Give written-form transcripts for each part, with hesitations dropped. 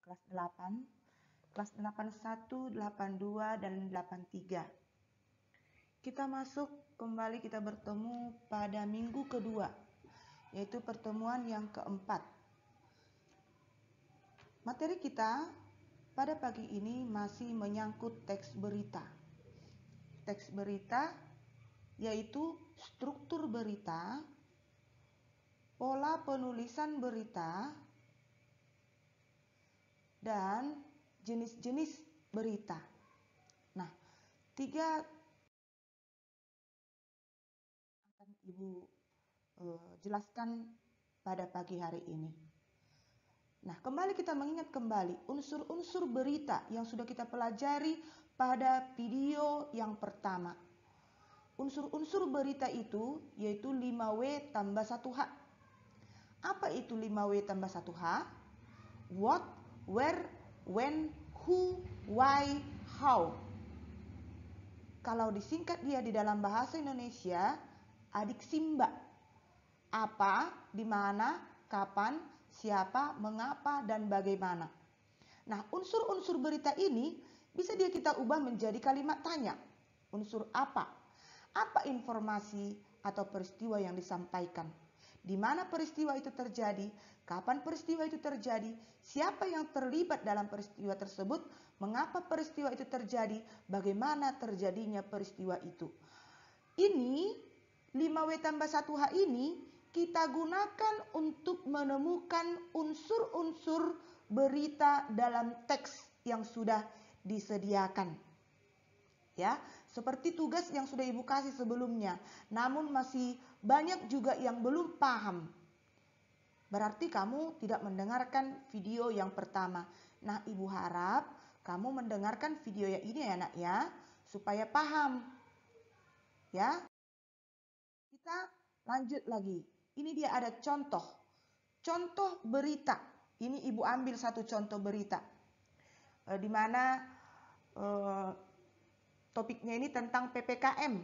kelas 8, kelas 81, 82, dan 83. Kita masuk kembali, kita bertemu pada minggu kedua, yaitu pertemuan yang keempat. Materi kita pada pagi ini masih menyangkut teks berita. Teks berita yaitu struktur berita, pola penulisan berita, dan jenis-jenis berita. Nah, 3 akan Ibu jelaskan pada pagi hari ini. Nah, kembali kita mengingat kembali unsur-unsur berita yang sudah kita pelajari pada video yang pertama. Unsur-unsur berita itu yaitu 5W tambah 1H. Apa itu 5W tambah 1H? What, where, when, who, why, how. Kalau disingkat dia di dalam bahasa Indonesia, adik Simba. Apa, di mana, kapan, siapa, mengapa, dan bagaimana. Nah, unsur-unsur berita ini bisa kita ubah menjadi kalimat tanya. Unsur apa? Apa informasi atau peristiwa yang disampaikan? Di mana peristiwa itu terjadi? Kapan peristiwa itu terjadi? Siapa yang terlibat dalam peristiwa tersebut? Mengapa peristiwa itu terjadi? Bagaimana terjadinya peristiwa itu? Ini 5W tambah 1H ini kita gunakan untuk menemukan unsur-unsur berita dalam teks yang sudah disediakan. Ya, seperti tugas yang sudah Ibu kasih sebelumnya. Namun masih banyak juga yang belum paham. Berarti kamu tidak mendengarkan video yang pertama. Nah, Ibu harap kamu mendengarkan video yang ini ya, Nak ya, supaya paham. Ya. Kita lanjut lagi. Ini dia ada contoh. Contoh berita. Ini Ibu ambil satu contoh berita. Di mana topiknya ini tentang PPKM.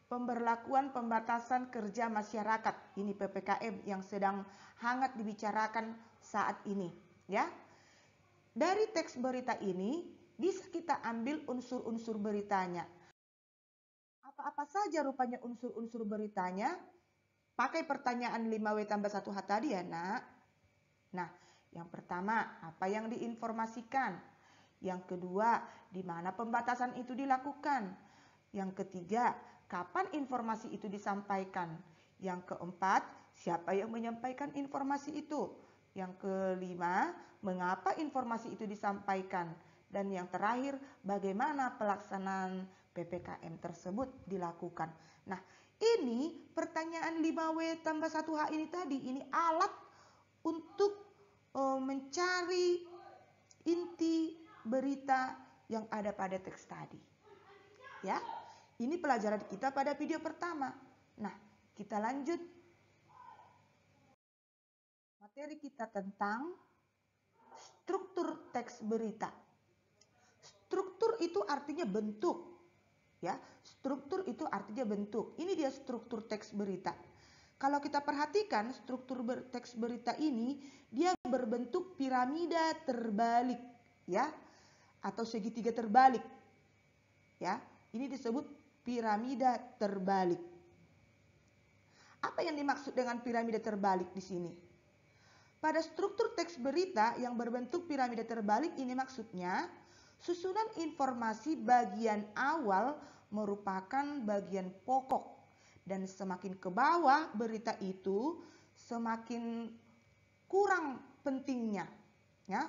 Pemberlakuan pembatasan kerja masyarakat. Ini PPKM yang sedang hangat dibicarakan saat ini, ya. Dari teks berita ini bisa kita ambil unsur-unsur beritanya. Apa-apa saja rupanya unsur-unsur beritanya? Pakai pertanyaan 5W tambah 1H tadi ya, Nak. Nah, yang pertama, apa yang diinformasikan? Yang kedua, di mana pembatasan itu dilakukan? Yang ketiga, kapan informasi itu disampaikan? Yang keempat, siapa yang menyampaikan informasi itu? Yang kelima, mengapa informasi itu disampaikan? Dan yang terakhir, bagaimana pelaksanaan PPKM tersebut dilakukan? Nah, ini pertanyaan 5W tambah 1H ini tadi, ini alat untuk mencari inti berita yang ada pada teks tadi. Ya, ini pelajaran kita pada video pertama. Nah, kita lanjut. Materi kita tentang struktur teks berita. Struktur itu artinya bentuk. Ya, struktur itu artinya bentuk. Ini dia struktur teks berita. Kalau kita perhatikan struktur teks berita ini, dia berbentuk piramida terbalik, ya, atau segitiga terbalik. Ya, ini disebut piramida terbalik. Apa yang dimaksud dengan piramida terbalik di sini? Pada struktur teks berita yang berbentuk piramida terbalik ini maksudnya susunan informasi bagian awal merupakan bagian pokok. Dan semakin ke bawah berita itu semakin kurang pentingnya. Ya.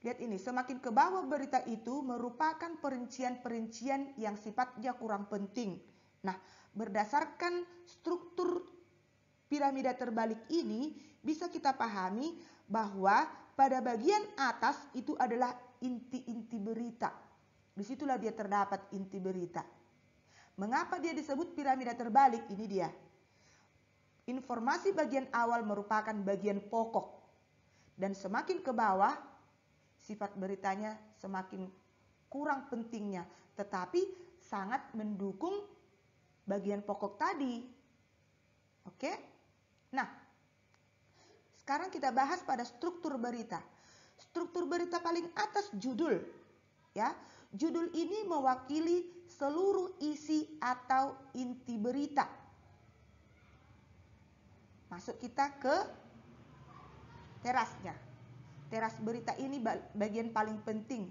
Lihat ini, semakin ke bawah berita itu merupakan perincian-perincian yang sifatnya kurang penting. Nah, berdasarkan struktur piramida terbalik ini bisa kita pahami bahwa pada bagian atas itu adalah inti-inti berita. Disitulah dia terdapat inti berita. Mengapa dia disebut piramida terbalik? Ini dia. Informasi bagian awal merupakan bagian pokok. Dan semakin ke bawah, sifat beritanya semakin kurang pentingnya. Tetapi sangat mendukung bagian pokok tadi. Oke? Nah, sekarang kita bahas pada struktur berita. struktur berita paling atas judul. Ya, judul ini mewakili seluruh isi atau inti berita. Masuk kita ke terasnya. Teras berita ini bagian paling penting.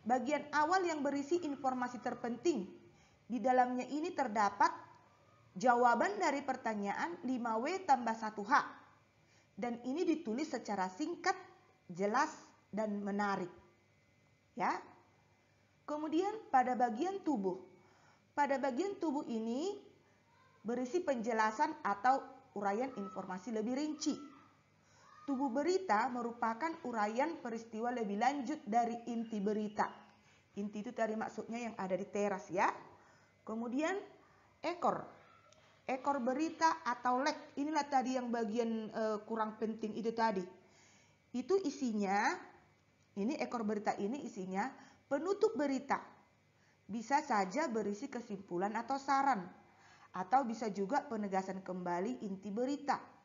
Bagian awal yang berisi informasi terpenting. Di dalamnya ini terdapat jawaban dari pertanyaan 5W tambah 1H. Dan ini ditulis secara singkat, jelas, dan menarik. Ya. Kemudian pada bagian tubuh. Pada bagian tubuh ini berisi penjelasan atau uraian informasi lebih rinci. Tubuh berita merupakan uraian peristiwa lebih lanjut dari inti berita. Inti itu tadi maksudnya yang ada di teras ya. Kemudian ekor. Ekor berita atau leg. Inilah tadi yang bagian kurang penting itu tadi. Itu isinya, ini ekor berita ini isinya penutup berita. Bisa saja berisi kesimpulan atau saran. Atau bisa juga penegasan kembali inti berita.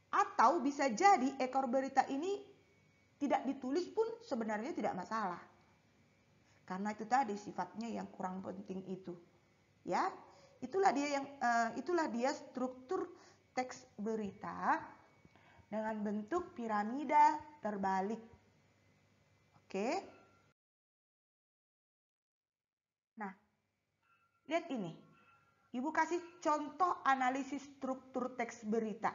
Atau bisa jadi ekor berita ini tidak ditulis pun sebenarnya tidak masalah. Karena itu tadi sifatnya yang kurang penting itu. Ya, itulah dia struktur teks berita dengan bentuk piramida terbalik. Oke. Nah, lihat ini. Ibu kasih contoh analisis struktur teks berita.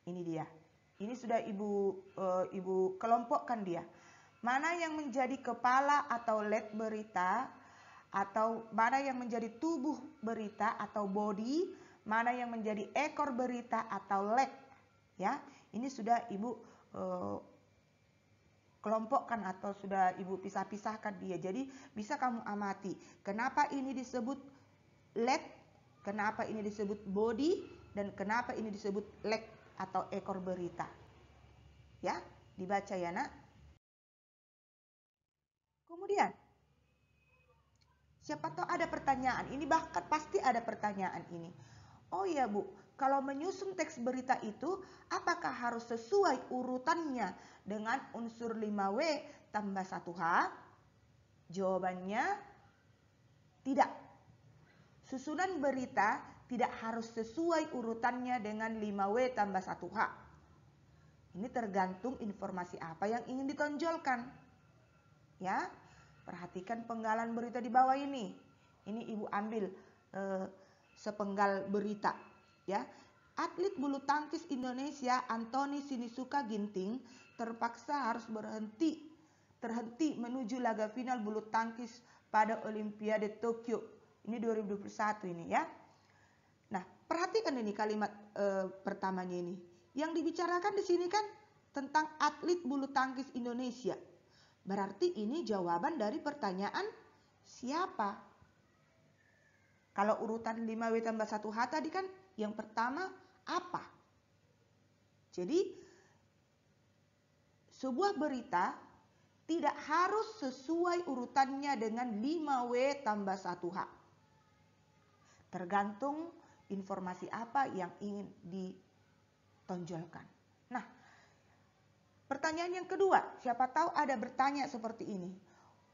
Ini dia. Ini sudah ibu kelompokkan dia. Mana yang menjadi kepala atau lead berita, atau mana yang menjadi tubuh berita atau body, mana yang menjadi ekor berita atau leg. Ya, ini sudah ibu kelompokkan atau sudah ibu pisah-pisahkan dia. Jadi bisa kamu amati kenapa ini disebut leg, kenapa ini disebut body, dan kenapa ini disebut leg atau ekor berita. Ya, dibaca ya nak. Kemudian, siapa tahu ada pertanyaan. Ini bahkan pasti ada pertanyaan ini. Oh iya Bu, kalau menyusun teks berita itu, apakah harus sesuai urutannya dengan unsur 5W tambah 1H? Jawabannya tidak. Susunan berita tidak harus sesuai urutannya dengan 5W tambah 1H. Ini tergantung informasi apa yang ingin ditonjolkan. Ya, perhatikan penggalan berita di bawah ini. Ini ibu ambil sepenggal berita. Ya, atlet bulu tangkis Indonesia Anthony Sinisuka Ginting terpaksa harus terhenti menuju laga final bulu tangkis pada Olimpiade Tokyo. Ini 2021 ini ya. Nah, perhatikan ini kalimat pertamanya ini. Yang dibicarakan di sini kan tentang atlet bulu tangkis Indonesia. Berarti ini jawaban dari pertanyaan siapa? Kalau urutan 5W tambah 1H tadi kan yang pertama apa? Jadi sebuah berita tidak harus sesuai urutannya dengan 5W tambah 1H. Tergantung informasi apa yang ingin ditonjolkan. Nah, pertanyaan yang kedua, siapa tahu ada bertanya seperti ini.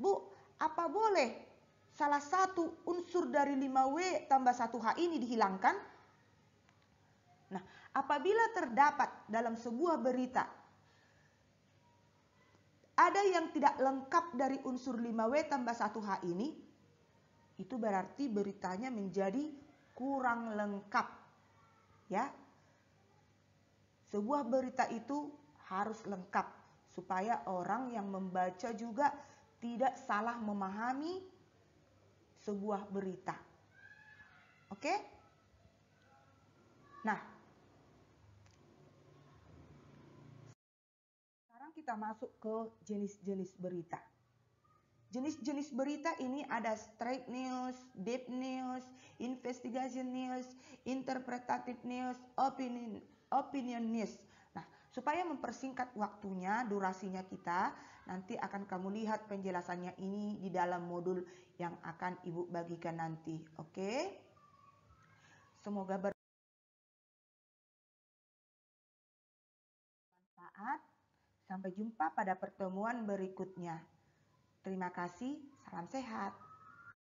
Bu, apa boleh salah satu unsur dari 5W tambah 1H ini dihilangkan? Nah, apabila terdapat dalam sebuah berita ada yang tidak lengkap dari unsur 5W tambah 1H ini, itu berarti beritanya menjadi kurang lengkap. Ya. Sebuah berita itu harus lengkap supaya orang yang membaca juga tidak salah memahami sebuah berita. Oke? Nah, sekarang kita masuk ke jenis-jenis berita. Jenis-jenis berita ini ada straight news, deep news, investigation news, interpretative news, opinion news. Nah, supaya mempersingkat waktunya, durasinya kita, nanti akan kamu lihat penjelasannya ini di dalam modul yang akan Ibu bagikan nanti. Oke? Semoga bermanfaat. Sampai jumpa pada pertemuan berikutnya. Terima kasih, salam sehat.